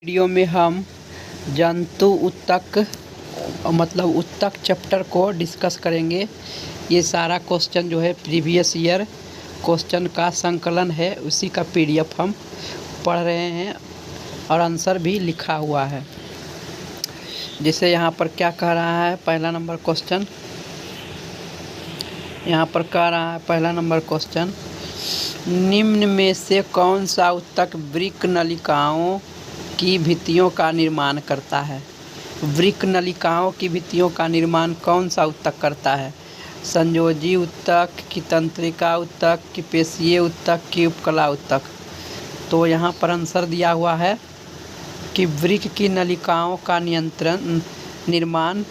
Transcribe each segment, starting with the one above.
Video में हम जंतु उत्तक मतलब उत्तक चैप्टर को डिस्कस करेंगे। ये सारा क्वेश्चन जो है प्रीवियस ईयर क्वेश्चन का संकलन है, उसी का पीडीएफ हम पढ़ रहे हैं और आंसर भी लिखा हुआ है। जैसे यहाँ पर क्या कह रहा है, पहला नंबर क्वेश्चन यहाँ पर कह रहा है, पहला नंबर क्वेश्चन, निम्न में से कौन सा उत्तक वृक्क नलिकाओं की भित्तियों का निर्माण करता है। वृक्क नलिकाओं की भित्तियों का निर्माण कौन सा उत्तक करता है। संयोजी उत्तक की, तंत्रिका उत्तक की, पेशीय उत्तक की, उपकला उत्तक। तो यहाँ पर आंसर दिया हुआ है कि वृक्क की नलिकाओं का निर्माण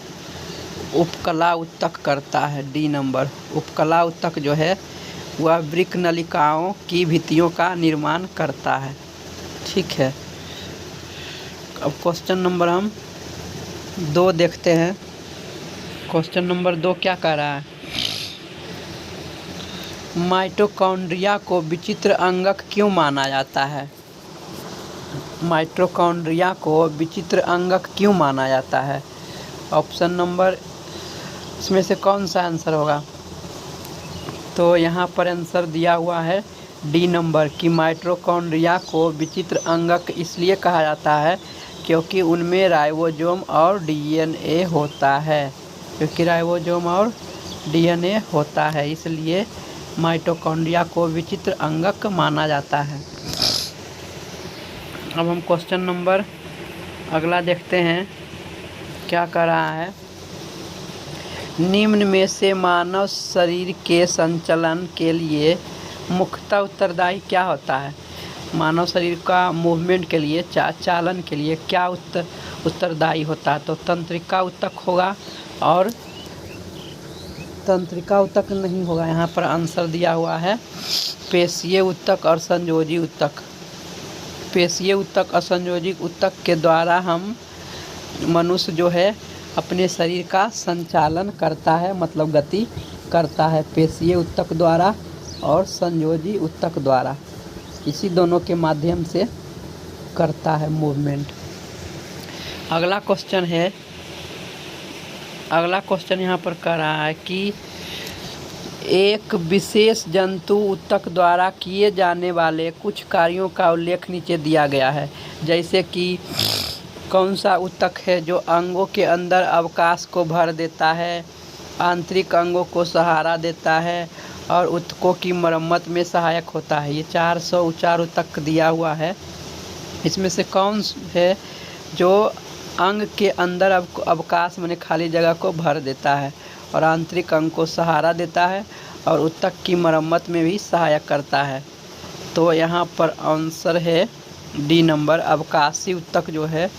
उपकला उत्तक करता है। डी नंबर, उपकला उत्तक जो है वह वृक्क नलिकाओं की भित्तियों का निर्माण करता है। ठीक है, अब क्वेश्चन नंबर हम 2 देखते हैं। क्वेश्चन नंबर 2 क्या कह रहा है, माइटोकॉन्ड्रिया को विचित्र अंगक क्यों माना जाता है। माइटोकॉन्ड्रिया को विचित्र अंगक क्यों माना जाता है। ऑप्शन नंबर इसमें से कौन सा आंसर होगा। तो यहाँ पर आंसर दिया हुआ है डी नंबर कि माइटोकॉन्ड्रिया को विचित्र अंगक इसलिए कहा जाता है क्योंकि उनमें राइबोसोम और डीएनए होता है। क्योंकि राइबोसोम और डीएनए होता है, इसलिए माइटोकॉन्ड्रिया को विचित्र अंगक माना जाता है। अब हम क्वेश्चन नंबर अगला देखते हैं, क्या कह रहा है, निम्न में से मानव शरीर के संचालन के लिए मुख्यतः उत्तरदायी क्या होता है। मानव शरीर का मूवमेंट के लिए, चालन के लिए क्या उत्तरदायी होता है। तो तंत्रिका उत्तक होगा और तंत्रिका उत्तक नहीं होगा। यहाँ पर आंसर दिया हुआ है पेशीय उत्तक और संयोजी उत्तक। पेशीय उत्तक और संयोजी उत्तक के द्वारा हम मनुष्य जो है अपने शरीर का संचालन करता है, मतलब गति करता है, पेशीय उत्तक द्वारा और संयोजी उत्तक द्वारा। इसी दोनों के माध्यम से करता है मूवमेंट। अगला क्वेश्चन यहाँ पर कह रहा है कि एक विशेष जंतु उत्तक द्वारा किए जाने वाले कुछ कार्यों का उल्लेख नीचे दिया गया है। जैसे कि कौन सा उत्तक है जो अंगों के अंदर अवकाश को भर देता है, आंतरिक अंगों को सहारा देता है और उत्तकों की मरम्मत में सहायक होता है। ये 404 उत्तक दिया हुआ है। इसमें से कौन है जो अंग के अंदर अवकाश माने खाली जगह को भर देता है और आंतरिक अंग को सहारा देता है और उत्तक की मरम्मत में भी सहायक करता है। तो यहाँ पर आंसर है डी नंबर, अवकाशी उत्तक जो है,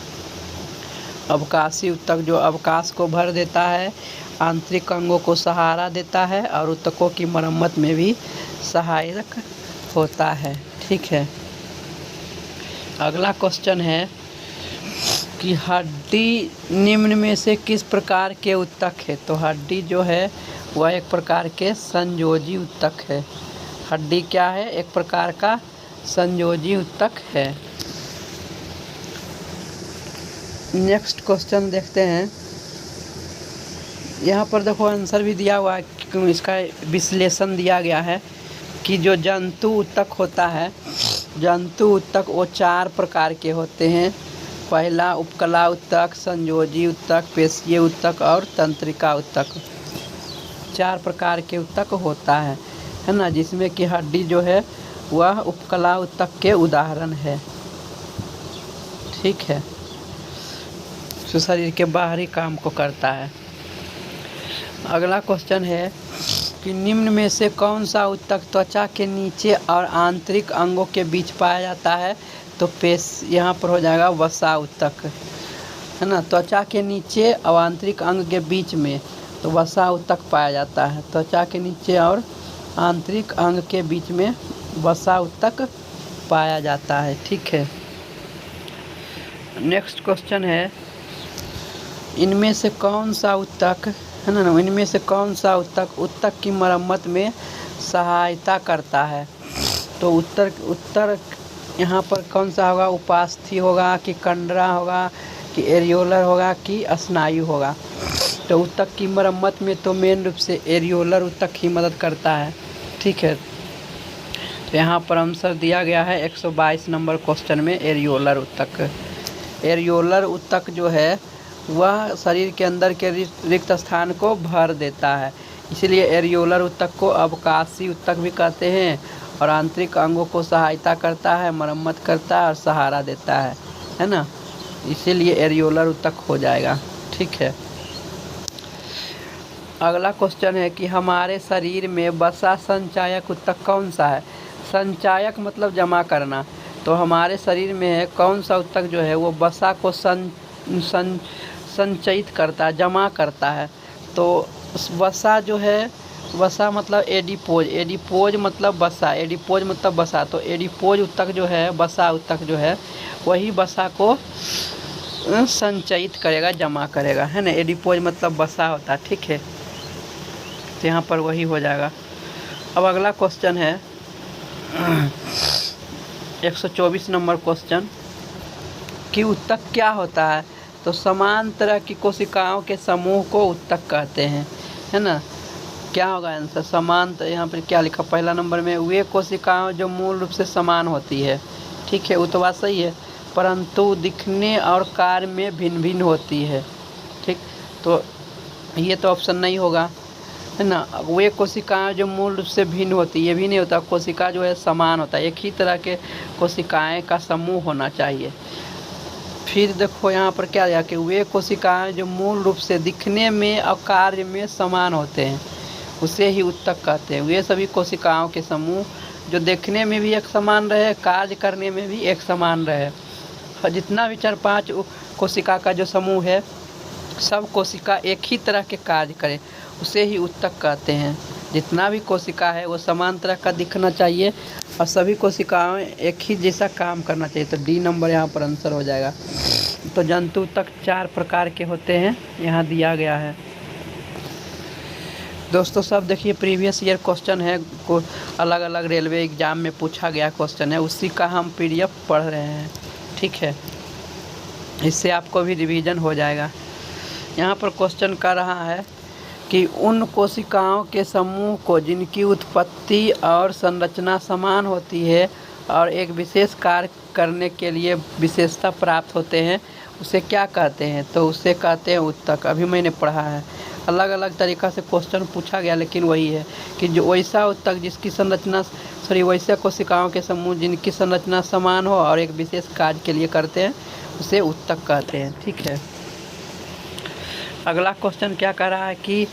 अवकाशी उत्तक जो अवकाश को भर देता है, आंतरिक अंगों को सहारा देता है और उत्तकों की मरम्मत में भी सहायक होता है। ठीक है, अगला क्वेश्चन है कि हड्डी निम्न में से किस प्रकार के उत्तक है। तो हड्डी जो है वह एक प्रकार के संयोजी उत्तक है। हड्डी क्या है, एक प्रकार का संयोजी उत्तक है। नेक्स्ट क्वेश्चन देखते हैं। यहाँ पर देखो आंसर भी दिया हुआ है, इसका विश्लेषण दिया गया है कि जो जंतु उत्तक होता है, जंतु उत्तक वो 4 प्रकार के होते हैं। पहला उपकला उत्तक, संयोजी उत्तक, पेशीय उत्तक और तंत्रिका उत्तक। 4 प्रकार के उत्तक होता है ना, जिसमें कि हड्डी जो है वह उपकला उत्तक के उदाहरण है। ठीक है, जो शरीर के बाहरी काम को करता है। अगला क्वेश्चन है कि निम्न में से कौन सा उत्तक त्वचा के नीचे और आंतरिक अंगों के बीच पाया जाता है। तो यहाँ पर हो जाएगा वसा उत्तक, है ना। त्वचा के नीचे और आंतरिक अंग के बीच में तो वसा उत्तक पाया जाता है। त्वचा के नीचे और आंतरिक अंग के बीच में वसा उत्तक पाया जाता है। ठीक है, नेक्स्ट क्वेश्चन है, इनमें से कौन सा उत्तक, है ना, इनमें से कौन सा उत्तक की मरम्मत में सहायता करता है। तो उत्तर यहाँ पर कौन सा होगा, उपास्थि होगा कि कंडरा होगा कि एरियोलर होगा कि स्नायु होगा। तो ऊतक की मरम्मत में तो मेन रूप से एरियोलर ऊतक ही मदद करता है। ठीक है, तो यहाँ पर आंसर दिया गया है 122 नंबर क्वेश्चन में एरियोलर ऊतक। एरियोलर ऊतक जो है वह शरीर के अंदर के रिक्त स्थान को भर देता है, इसलिए एरियोलर ऊतक को अवकाशी ऊतक भी कहते हैं और आंतरिक अंगों को सहायता करता है, मरम्मत करता है और सहारा देता है ना, इसीलिए एरियोलर ऊतक हो जाएगा। ठीक है, अगला क्वेश्चन है कि हमारे शरीर में वसा संचायक ऊतक कौन सा है। संचायक मतलब जमा करना, तो हमारे शरीर में कौन सा ऊतक जो है वो वसा को संचयित करता है, जमा करता है। तो वसा जो है, वसा मतलब एडिपोज, एडिपोज मतलब वसा, एडिपोज मतलब वसा, तो एडिपोज ऊतक जो है, वसा ऊतक जो है वही वसा को संचयित करेगा, जमा करेगा, है ना। एडिपोज मतलब वसा होता है। ठीक है, तो यहाँ पर वही हो जाएगा। अब अगला क्वेश्चन है 124 नंबर क्वेश्चन कि ऊतक क्या होता है। तो समान तरह की कोशिकाओं के समूह को ऊतक कहते हैं, है ना। क्या होगा आंसर, समान। तो यहाँ पर क्या लिखा, पहला नंबर में वे कोशिकाएं जो मूल रूप से समान होती है। ठीक है, वो तो बात सही है, परंतु दिखने और कार्य में भिन्न भिन्न होती है। ठीक, तो ये तो ऑप्शन नहीं होगा, है ना। वे कोशिकाएं जो मूल रूप से भिन्न होती है, ये भी नहीं होता। कोशिका जो है समान होता है, एक ही तरह के कोशिकाएं का समूह होना चाहिए। फिर देखो यहाँ पर क्या दिया कि वे कोशिकाएं जो मूल रूप से दिखने में और कार्य में समान होते हैं, उसे ही ऊतक कहते हैं। वे सभी कोशिकाओं के समूह जो देखने में भी एक समान रहे, कार्य करने में भी एक समान रहे, और जितना भी 4-5 कोशिका का जो समूह है, सब कोशिका एक ही तरह के कार्य करे, उसे ही ऊतक कहते हैं। जितना भी कोशिका है वो समान तरह का दिखना चाहिए और सभी कोशिकाएं एक ही जैसा काम करना चाहिए। तो डी नंबर यहाँ पर आंसर हो जाएगा। तो जंतु ऊतक 4 प्रकार के होते हैं, यहाँ दिया गया है। दोस्तों सब देखिए, प्रीवियस ईयर क्वेश्चन है, को अलग अलग रेलवे एग्ज़ाम में पूछा गया क्वेश्चन है, उसी का हम PDF पढ़ रहे हैं। ठीक है, इससे आपको भी रिवीजन हो जाएगा। यहाँ पर क्वेश्चन कर रहा है कि उन कोशिकाओं के समूह को जिनकी उत्पत्ति और संरचना समान होती है और एक विशेष कार्य करने के लिए विशेषता प्राप्त होते हैं, उसे क्या कहते हैं। तो उसे कहते हैं ऊतक। अभी मैंने पढ़ा है, अलग अलग तरीक़ा से क्वेश्चन पूछा गया, लेकिन वही है कि जो वैसा ऊतक जिसकी संरचना वैसे कोशिकाओं के समूह जिनकी संरचना समान हो और एक विशेष कार्य के लिए करते हैं, उसे ऊतक कहते हैं। ठीक है, अगला क्वेश्चन क्या कह रहा है कि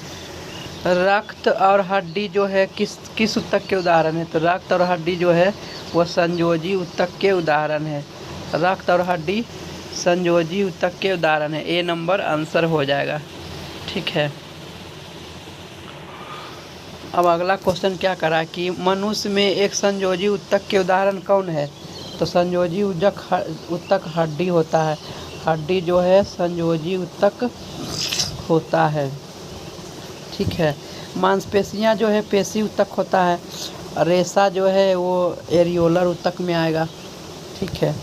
रक्त और हड्डी जो है किस ऊतक के उदाहरण है। तो रक्त और हड्डी जो है वह संयोजी ऊतक के उदाहरण है। रक्त और हड्डी संयोजी ऊतक के उदाहरण है, ए नंबर आंसर हो जाएगा। ठीक है, अब अगला क्वेश्चन क्या करा कि मनुष्य में एक संयोजी ऊतक के उदाहरण कौन है। तो संयोजी ऊतक हड्डी होता है। हड्डी जो है संयोजी ऊतक होता है। ठीक है, मांसपेशियां जो है पेशी ऊतक होता है। रेशा जो है वो एरियोलर ऊतक में आएगा। ठीक है,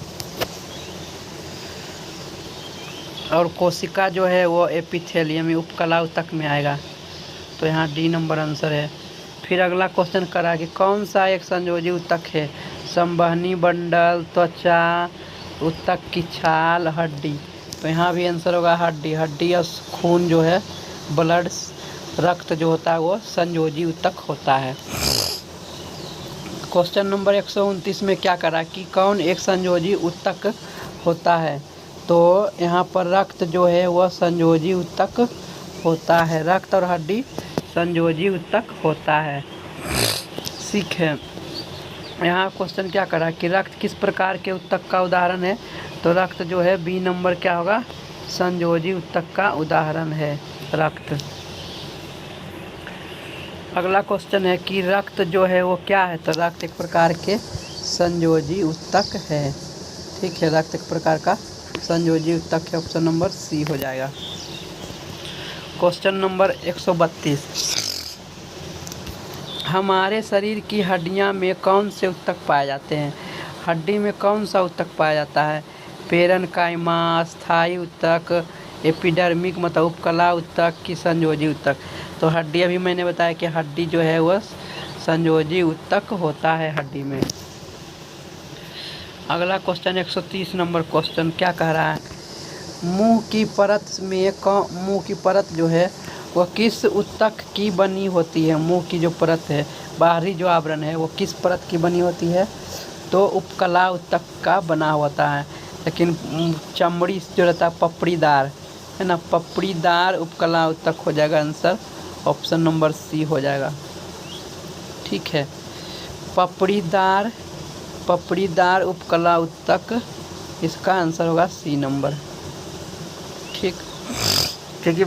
और कोशिका जो है वो एपिथेलियम उपकला ऊतक में आएगा। तो यहाँ डी नंबर आंसर है। फिर अगला क्वेश्चन करा कि कौन सा एक संयोजी ऊतक है। संवहनी बंडल, त्वचा, ऊतक की छाल, हड्डी। तो यहाँ भी आंसर होगा हड्डी। हड्डी और खून जो है, ब्लड, रक्त जो होता है वो संयोजी ऊतक होता है। क्वेश्चन नंबर 129 में क्या करा कि कौन एक संयोजी ऊतक होता है। तो यहाँ पर रक्त जो है वह संयोजी ऊतक होता है। रक्त और हड्डी संयोजी ऊतक होता है। ठीक है, यहाँ क्वेश्चन क्या करा कि रक्त किस प्रकार के ऊतक का उदाहरण है। तो रक्त जो है बी नंबर क्या होगा, संयोजी ऊतक का उदाहरण है रक्त। अगला क्वेश्चन है कि रक्त जो है वो क्या है। तो रक्त एक प्रकार के संयोजी ऊतक है। ठीक है, रक्त एक प्रकार का संयोजी ऊतक है, ऑप्शन नंबर सी हो जाएगा। क्वेश्चन नंबर 132, हमारे शरीर की हड्डियां में कौन से ऊतक पाए जाते हैं। हड्डी में कौन सा ऊतक पाया जाता है? पेरेन्काइमा, अस्थायी ऊतक, एपिडर्मिक मतलब उपकला ऊतक की संयोजी ऊतक। तो हड्डी अभी मैंने बताया कि हड्डी जो है वह संयोजी ऊतक होता है हड्डी में। अगला क्वेश्चन 130 नंबर क्वेश्चन क्या कह रहा है? मुंह की परत जो है वह किस ऊतक की बनी होती है? मुंह की जो परत है, बाहरी जो आवरण है, वो किस परत की बनी होती है? तो उपकला ऊतक का बना होता है। लेकिन चमड़ी जो रहता है पपड़ीदार है ना, पपड़ीदार उपकला ऊतक हो जाएगा आंसर, ऑप्शन नंबर सी हो जाएगा। ठीक है, पपड़ीदार उपकला ऊतक, इसका आंसर होगा सी नंबर। ठीक, क्योंकि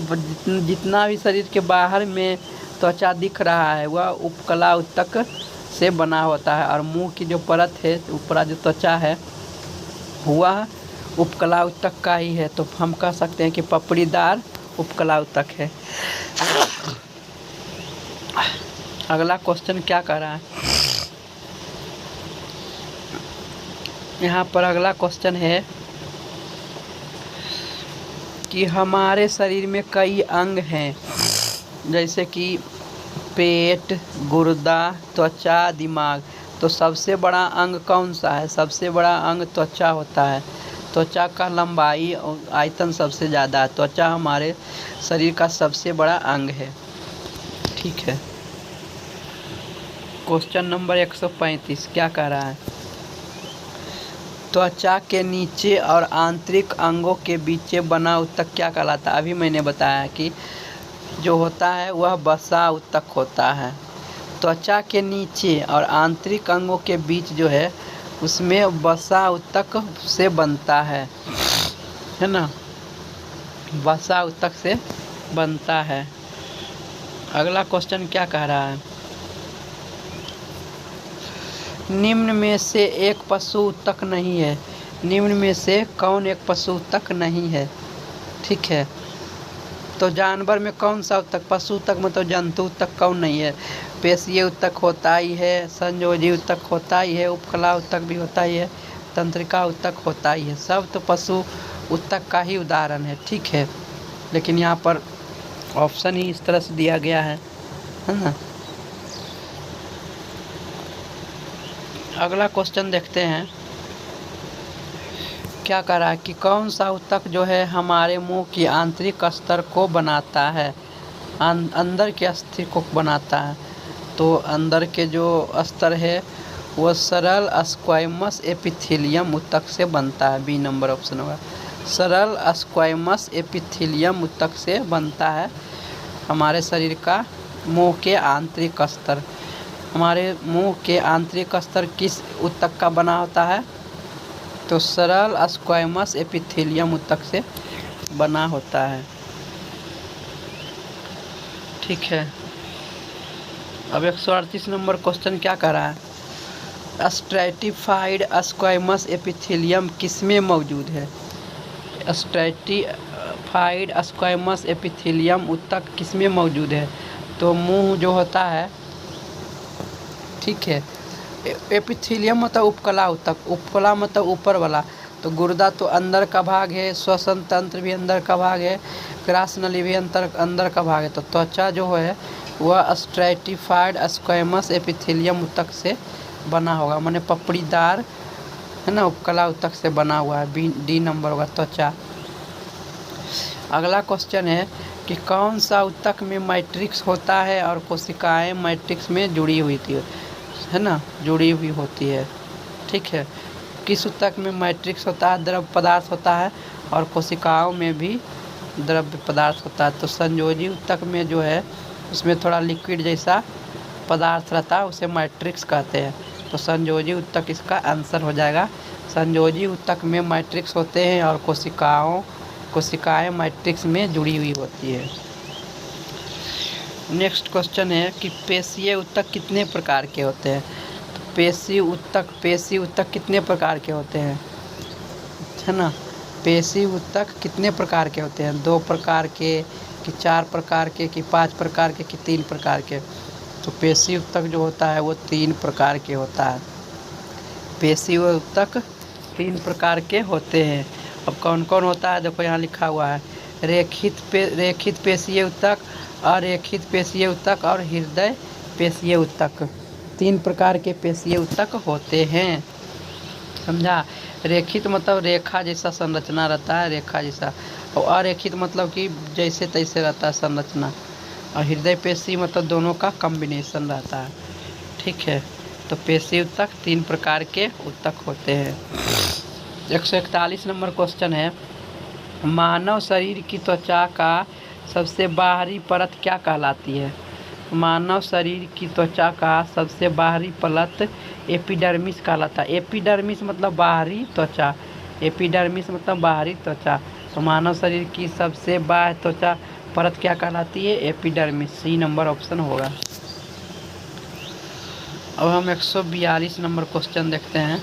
जितना भी शरीर के बाहर में त्वचा दिख रहा है वह उपकला ऊतक से बना होता है, और मुंह की जो परत है, ऊपरा जो त्वचा है, वह उपकला ऊतक का ही है। तो हम कह सकते हैं कि पपड़ीदार उपकला ऊतक है। अगला क्वेश्चन क्या कह रहा है? यहाँ पर अगला क्वेश्चन है कि हमारे शरीर में कई अंग हैं, जैसे कि पेट, गुर्दा, त्वचा, दिमाग। तो सबसे बड़ा अंग कौन सा है? सबसे बड़ा अंग त्वचा होता है। त्वचा का लंबाई और आयतन सबसे ज़्यादा है। त्वचा हमारे शरीर का सबसे बड़ा अंग है। ठीक है, क्वेश्चन नंबर 135 क्या कह रहा है? त्वचा के नीचे और आंतरिक अंगों के बीच बना ऊतक क्या कहलाता है? अभी मैंने बताया कि जो होता है वह वसा ऊतक होता है। त्वचा के नीचे और आंतरिक अंगों के बीच जो है उसमें वसा ऊतक से बनता है ना, वसा ऊतक से बनता है। अगला क्वेश्चन क्या कह रहा है? निम्न में से एक पशु ऊतक नहीं है। निम्न में से कौन एक पशु ऊतक नहीं है? ठीक है, तो जानवर में कौन सा ऊतक, पशु ऊतक मतलब जंतु ऊतक कौन नहीं है? पेशीय ऊतक होता ही है, संयोजी ऊतक होता ही है, उपकला ऊतक भी होता ही है, तंत्रिका ऊतक होता ही है। सब तो पशु ऊतक का ही उदाहरण है। ठीक है, लेकिन यहाँ पर ऑप्शन ही इस तरह से दिया गया है ना। अगला क्वेश्चन देखते हैं क्या कह रहा है कि कौन सा ऊतक जो है हमारे मुंह की आंतरिक स्तर को बनाता है, अंदर के अस्थिर को बनाता है। तो अंदर के जो स्तर है वो सरल स्क्वैमस एपिथेलियम ऊतक से बनता है। बी नंबर ऑप्शन होगा, सरल स्क्वैमस एपिथेलियम ऊतक से बनता है हमारे शरीर का मुंह के आंतरिक स्तर। हमारे मुंह के आंतरिक स्तर किस ऊतक का बना होता है? तो सरल स्क्वैमस एपिथेलियम ऊतक से बना होता है। ठीक है, अब 138 नंबर क्वेश्चन क्या कह रहा है? स्ट्रैटिफाइड स्क्वैमस एपिथेलियम किसमें मौजूद है? स्ट्रैटिफाइड स्क्वैमस एपिथेलियम ऊतक किसमें मौजूद है? तो मुंह जो होता है, ठीक है, एपिथेलियम मतलब उपकला ऊतक, उपकला मतलब ऊपर वाला। तो गुर्दा तो अंदर का भाग है, श्वसन तंत्र भी अंदर का भाग है, ग्रास नली भी अंदर का भाग है। तो त्वचा जो है वह स्ट्रैटिफाइड स्क्वैमस एपिथेलियम ऊतक से बना होगा, माने पपड़ीदार है ना, उपकला ऊतक से बना हुआ है। डी नंबर होगा त्वचा। अगला क्वेश्चन है कि कौन सा ऊतक में मैट्रिक्स होता है और कोशिकाएं मैट्रिक्स में जुड़ी हुई थी, है ना, जुड़ी हुई होती है। ठीक है, किस ऊतक में मैट्रिक्स होता है, द्रव पदार्थ होता है, और कोशिकाओं में भी द्रव्य पदार्थ होता है। तो संयोजी ऊतक में जो है उसमें थोड़ा लिक्विड जैसा पदार्थ रहता है, उसे मैट्रिक्स कहते हैं। तो संयोजी ऊतक इसका आंसर हो जाएगा। संयोजी ऊतक में मैट्रिक्स होते हैं और कोशिकाएं मैट्रिक्स में जुड़ी हुई होती है। नेक्स्ट क्वेश्चन है कि पेशीय ऊतक कितने प्रकार के होते हैं? तो पेशी ऊतक कितने प्रकार के होते हैं, है ना? पेशी ऊतक कितने प्रकार के होते हैं? 2 प्रकार के, कि 4 प्रकार के, कि 5 प्रकार के, कि 3 प्रकार के? तो पेशी ऊतक जो होता है वो 3 प्रकार के होता है। पेशी व ऊतक 3 प्रकार के होते हैं। अब कौन कौन होता है, देखो यहाँ लिखा हुआ है, रेखित पेशीय ऊतक, अरेखित पेशीय ऊतक और हृदय पेशीय ऊतक। 3 प्रकार के पेशीय ऊतक होते हैं, समझा। रेखित मतलब रेखा जैसा संरचना रहता है, रेखा जैसा, और अरेखित मतलब कि जैसे तैसे रहता है संरचना, और हृदय पेशी मतलब दोनों का कॉम्बिनेशन रहता है, ठीक है। तो पेशी ऊतक 3 प्रकार के ऊतक होते हैं। 141 नंबर क्वेश्चन है, मानव शरीर की त्वचा का सबसे बाहरी परत क्या कहलाती है? मानव शरीर की त्वचा का सबसे बाहरी परत एपिडर्मिस कहलाता है। एपिडर्मिस मतलब बाहरी त्वचा, एपिडर्मिस मतलब बाहरी त्वचा। तो मानव शरीर की सबसे बाहरी त्वचा परत क्या कहलाती है? एपिडर्मिस। सी नंबर ऑप्शन होगा। अब हम 142 नंबर क्वेश्चन देखते हैं,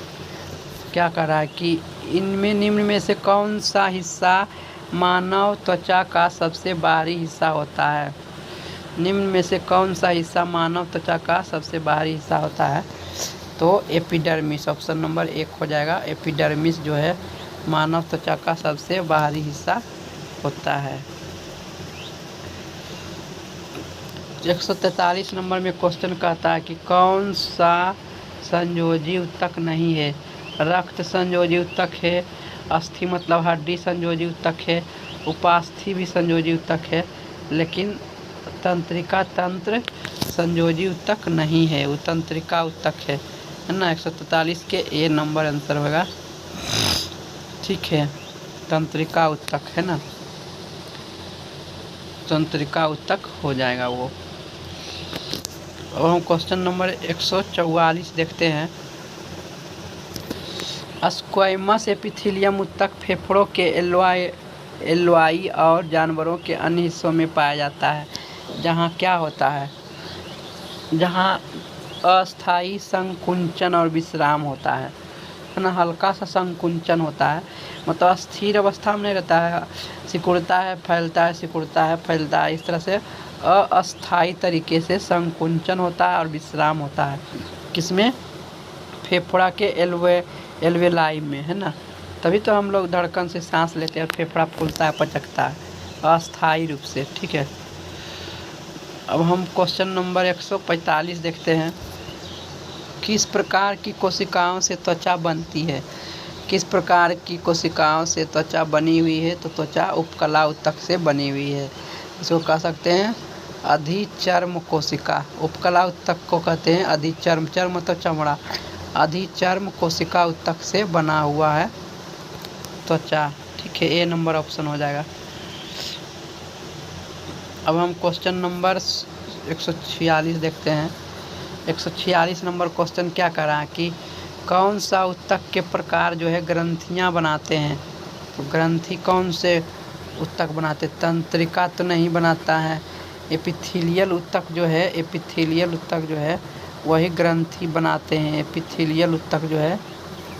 क्या कह रहा है कि इनमें निम्न में से कौन सा हिस्सा मानव त्वचा का सबसे बाहरी हिस्सा होता है? निम्न में से कौन सा हिस्सा मानव त्वचा का सबसे बाहरी हिस्सा होता है? तो एपिडर्मिस, ऑप्शन नंबर 1 हो जाएगा। एपिडर्मिस जो है मानव त्वचा का सबसे बाहरी हिस्सा होता है। 143 नंबर में क्वेश्चन कहता है कि कौन सा संयोजी ऊतक नहीं है? रक्त संयोजी ऊतक है, अस्थि मतलब हड्डी संयोजी ऊतक है, उपास्थि भी संयोजी ऊतक है, लेकिन तंत्रिका तंत्र संयोजी ऊतक नहीं है, वो तंत्रिका ऊतक है ना। 143 के ए नंबर आंसर होगा, ठीक है। तंत्रिका ऊतक है ना, तंत्रिका ऊतक हो जाएगा वो। अब हम क्वेश्चन नंबर 144 देखते हैं। स्क्वैमस एपिथेलियम ऊतक फेफड़ों के एल्वाई और जानवरों के अन्य हिस्सों में पाया जाता है, जहाँ क्या होता है? जहाँ अस्थायी संकुंचन और विश्राम होता है ना। हल्का सा संकुंचन होता है, मतलब स्थिर अवस्था में नहीं रहता है, सिकुड़ता है फैलता है, सिकुड़ता है फैलता है, इस तरह से अस्थायी तरीके से संकुंचन होता है और विश्राम होता है। किसमें? फेफड़ा के एल्वेलाई में, है ना। तभी तो हम लोग धड़कन से सांस लेते हैं और फेफड़ा फूलता है, पचकता है अस्थायी रूप से, ठीक है। अब हम क्वेश्चन नंबर 145 देखते हैं। किस प्रकार की कोशिकाओं से त्वचा बनती है? किस प्रकार की कोशिकाओं से त्वचा बनी हुई है? तो त्वचा उपकला ऊतक से बनी हुई है। इसको कह सकते हैं अधिचर्म कोशिका। उपकला ऊतक को कहते हैं अधिचर्म, चर्म मतलब चमड़ा। अधिचर्म कोशिका ऊतक से बना हुआ है त्वचा, ठीक है। ए नंबर ऑप्शन हो जाएगा। अब हम क्वेश्चन नंबर 146 देखते हैं। 146 नंबर क्वेश्चन क्या कर रहा है कि कौन सा ऊतक के प्रकार जो है ग्रंथियां बनाते हैं? तो ग्रंथि कौन से ऊतक बनाते? तंत्रिका तो नहीं बनाता है। एपिथेलियल ऊतक जो है, एपिथेलियल ऊतक जो है वही ग्रंथि बनाते हैं। एपिथेलियल ऊतक जो है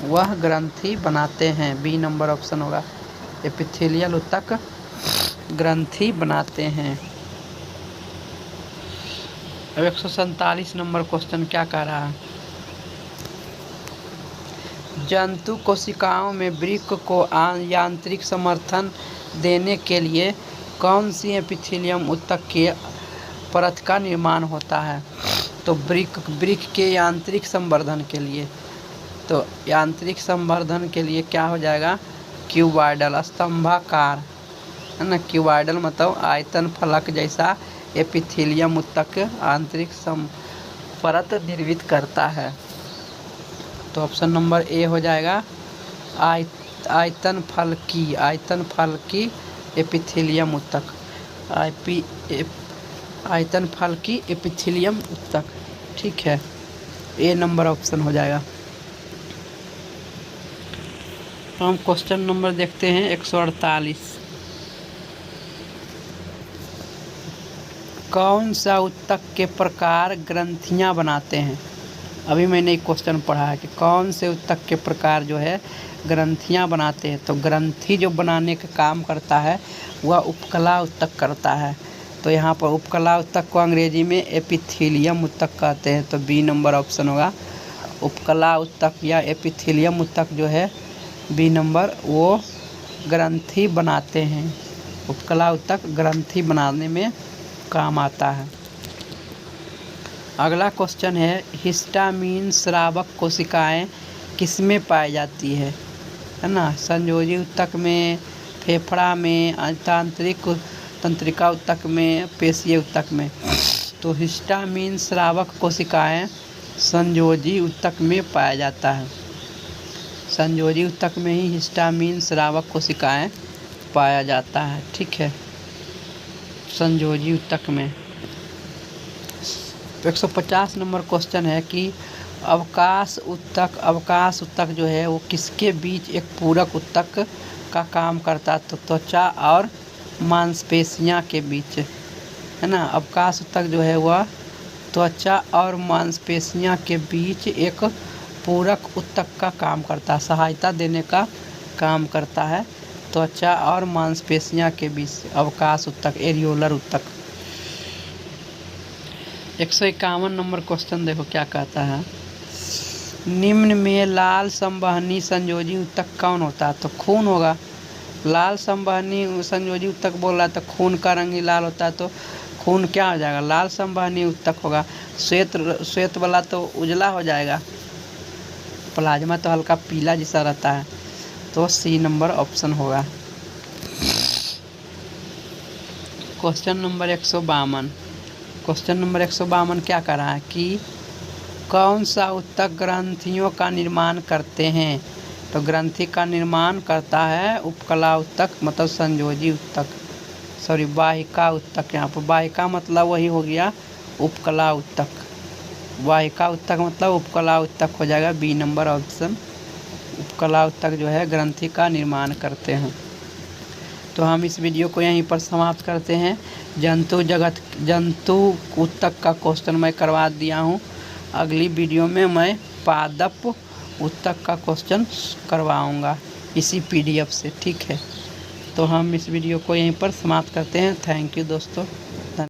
वह ग्रंथि बनाते हैं। बी नंबर ऑप्शन होगा। एपिथेलियल ऊतक ग्रंथि बनाते हैं। अब 147 नंबर क्वेश्चन क्या कह रहा है? जंतु कोशिकाओं में वृक्क को यांत्रिक समर्थन देने के लिए कौन सी एपिथेलियम ऊतक के परत का निर्माण होता है? तो वृक्क के यांत्रिक संवर्धन के लिए, तो यांत्रिक संवर्धन के लिए क्या हो जाएगा? क्यूबॉइडल, स्तंभाकार, है ना। क्यूबॉइडल मतलब आयतन फलक जैसा एपिथेलियम ऊतक आंतरिक परत निर्मित करता है। तो ऑप्शन नंबर ए हो जाएगा आयतन फलकी एपिथेलियम ऊतक, आयतन फलकी एपिथेलियम ऊतक, ठीक है। ए नंबर ऑप्शन हो जाएगा। हम क्वेश्चन नंबर देखते हैं 148। कौन सा ऊतक के प्रकार ग्रंथियां बनाते हैं? अभी मैंने एक क्वेश्चन पढ़ा है कि कौन से ऊतक के प्रकार जो है ग्रंथियां बनाते हैं। तो ग्रंथि जो बनाने का काम करता है वह उपकला ऊतक करता है। तो यहाँ पर उपकला ऊतक को अंग्रेजी में एपिथेलियम ऊतक कहते हैं। तो बी नंबर ऑप्शन होगा उपकला ऊतक या एपिथेलियम ऊतक जो है बी नंबर वो ग्रंथि बनाते हैं। उपकला ऊतक ग्रंथि बनाने में काम आता है। अगला क्वेश्चन है हिस्टामिन स्रावक कोशिकाएं किसमें पाई जाती है ना। संयोजी ऊतक में, फेफड़ा में, तंत्रिका ऊतक में, पेशीय ऊतक में। तो हिस्टामिन स्रावक कोशिकाएं संयोजी ऊतक में पाया जाता है। संयोजी ऊतक में ही हिस्टामिन स्रावक कोशिकाएं पाया जाता है। ठीक है, संयोजी ऊतक में। 150 नंबर क्वेश्चन है कि अवकाश ऊतक जो है वो किसके बीच एक पूरक ऊतक का काम करता है। तो त्वचा और मांसपेशियां के बीच है ना। अवकाश ऊतक जो है वह त्वचा और मांसपेशियां के बीच एक पूरक ऊतक का काम करता है, सहायता देने का काम करता है। त्वचा और मांसपेशियां के बीच अवकाश ऊतक, एरियोलर ऊतक। 151 नंबर क्वेश्चन देखो क्या कहता है। निम्न में लाल संवहनी संयोजी ऊतक कौन होता है। तो खून होगा। लाल संवहनी संयोजी ऊतक बोल रहा है तो खून का रंग ही लाल होता है, तो खून क्या हो जाएगा, लाल संवहनी ऊतक होगा। श्वेत वाला तो उजला हो जाएगा। प्लाज्मा तो हल्का पीला जैसा रहता है, तो सी नंबर ऑप्शन होगा। Question number 152। क्वेश्चन नंबर 152 क्या कर रहा है कि कौन सा ऊतक ग्रंथियों का निर्माण करते हैं। तो ग्रंथि का निर्माण करता है उपकला ऊतक, मतलब संयोजी ऊतक, वाहिका ऊतक। यहाँ पर वाहिका मतलब वही हो गया उपकला ऊतक। वाहिका ऊतक मतलब उपकला ऊतक हो जाएगा, बी नंबर ऑप्शन। उपकला ऊतक जो है ग्रंथि का निर्माण करते हैं। तो हम इस वीडियो को यहीं पर समाप्त करते हैं। जंतु ऊतक का क्वेश्चन मैं करवा दिया हूँ। अगली वीडियो में मैं पादप ऊतक का क्वेश्चन करवाऊँगा इसी PDF से। ठीक है, तो हम इस वीडियो को यहीं पर समाप्त करते हैं। थैंक यू दोस्तों।